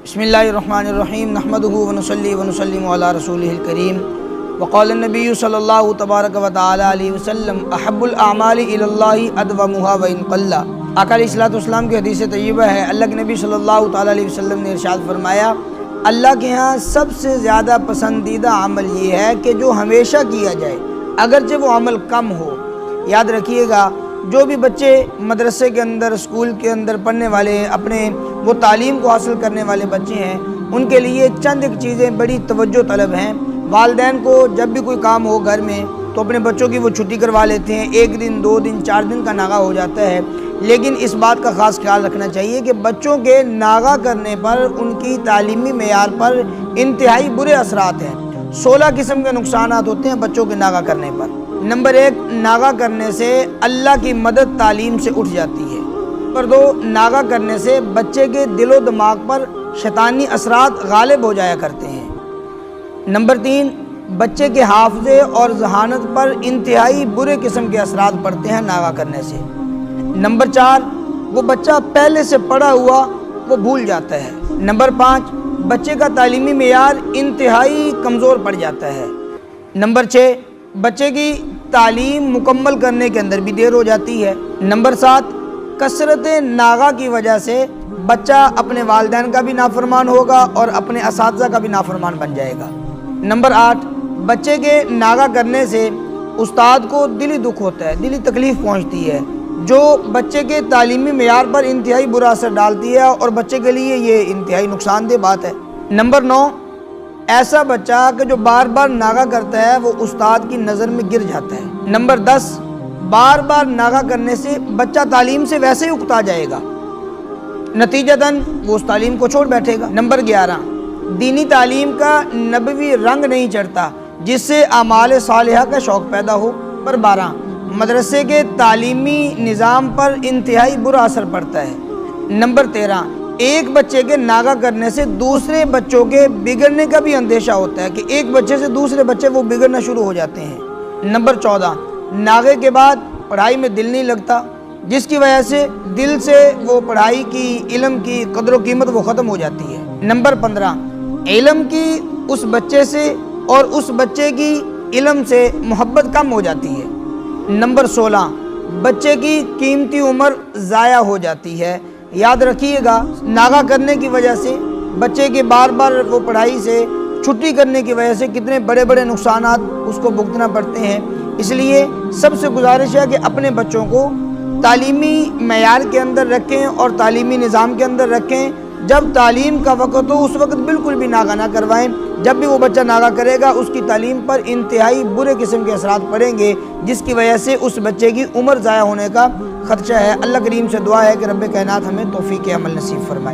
بسم اللہ الرحمن الرحیم نحمدہ ونصلی ونسلم علی رسولہ الکریم وقال النبی صلی اللہ تبارک و تعالی علیہ وسلم احب الاعمال الی اللہ ادومها وان قل۔ آقا علیہ الصلوۃ والسلام کی حدیث طیبہ ہے، اللہ کے نبی صلی اللہ تعالی علیہ وسلم نے ارشاد فرمایا، اللہ کے ہاں سب سے زیادہ پسندیدہ عمل یہ ہے کہ جو ہمیشہ کیا جائے اگرچہ وہ عمل کم ہو۔ یاد رکھیے گا، جو بھی بچے مدرسے کے اندر، اسکول کے اندر پڑھنے والے ہیں، اپنے وہ تعلیم کو حاصل کرنے والے بچے ہیں، ان کے لیے چند ایک چیزیں بڑی توجہ طلب ہیں۔ والدین کو جب بھی کوئی کام ہو گھر میں تو اپنے بچوں کی وہ چھٹی کروا لیتے ہیں، 1 دن 2 دن 4 دن کا ناغہ ہو جاتا ہے، لیکن اس بات کا خاص خیال رکھنا چاہیے کہ بچوں کے ناغہ کرنے پر ان کی تعلیمی معیار پر انتہائی برے اثرات ہیں۔ 16 قسم کے نقصانات ہوتے ہیں بچوں کے ناغہ کرنے پر۔ نمبر 1، ناغہ کرنے سے اللہ کی مدد تعلیم سے اٹھ جاتی ہے۔ نمبر 2، ناغہ کرنے سے بچے کے دل و دماغ پر شیطانی اثرات غالب ہو جایا کرتے ہیں۔ نمبر 3، بچے کے حافظے اور ذہانت پر انتہائی برے قسم کے اثرات پڑتے ہیں ناغہ کرنے سے۔ نمبر 4، وہ بچہ پہلے سے پڑھا ہوا وہ بھول جاتا ہے۔ نمبر 5، بچے کا تعلیمی معیار انتہائی کمزور پڑ جاتا ہے۔ نمبر 6، بچے کی تعلیم مکمل کرنے کے اندر بھی دیر ہو جاتی ہے۔ نمبر 7، کثرت ناغہ کی وجہ سے بچہ اپنے والدین کا بھی نافرمان ہوگا اور اپنے اساتذہ کا بھی نافرمان بن جائے گا۔ نمبر 8، بچے کے ناغہ کرنے سے استاد کو دلی دکھ ہوتا ہے، دلی تکلیف پہنچتی ہے، جو بچے کے تعلیمی معیار پر انتہائی برا اثر ڈالتی ہے اور بچے کے لیے یہ انتہائی نقصان دہ بات ہے۔ نمبر 9، ایسا بچہ کہ جو بار بار ناغہ کرتا ہے وہ استاد کی نظر میں گر جاتا ہے۔ نمبر 10، بار بار ناغہ کرنے سے بچہ تعلیم سے ویسے ہی اکتا جائے گا، نتیجتاً وہ اس تعلیم کو چھوڑ بیٹھے گا۔ نمبر 11، دینی تعلیم کا نبوی رنگ نہیں چڑھتا جس سے اعمال صالحہ کا شوق پیدا ہو۔ نمبر 12، مدرسے کے تعلیمی نظام پر انتہائی برا اثر پڑتا ہے۔ نمبر 13، ایک بچے کے ناغہ کرنے سے دوسرے بچوں کے بگڑنے کا بھی اندیشہ ہوتا ہے کہ ایک بچے سے دوسرے بچے وہ بگڑنا شروع ہو جاتے ہیں۔ نمبر 14، ناغے کے بعد پڑھائی میں دل نہیں لگتا، جس کی وجہ سے دل سے وہ پڑھائی کی، علم کی قدر و قیمت وہ ختم ہو جاتی ہے۔ نمبر 15، علم کی اس بچے سے اور اس بچے کی علم سے محبت کم ہو جاتی ہے۔ نمبر 16، بچے کی قیمتی عمر ضائع ہو جاتی ہے۔ یاد رکھیے گا، ناغہ کرنے کی وجہ سے بچے کے بار بار وہ پڑھائی سے چھٹی کرنے کی وجہ سے کتنے بڑے بڑے نقصانات اس کو بھگتنا پڑتے ہیں۔ اس لیے سب سے گزارش ہے کہ اپنے بچوں کو تعلیمی معیار کے اندر رکھیں اور تعلیمی نظام کے اندر رکھیں۔ جب تعلیم کا وقت ہو اس وقت بالکل بھی ناغہ نہ کروائیں۔ جب بھی وہ بچہ ناغہ کرے گا اس کی تعلیم پر انتہائی برے قسم کے اثرات پڑیں گے، جس کی وجہ سے اس بچے کی عمر ضائع ہونے کا خدشہ ہے۔ اللہ کریم سے دعا ہے کہ رب کائنات ہمیں توفیق عمل نصیب فرمائے۔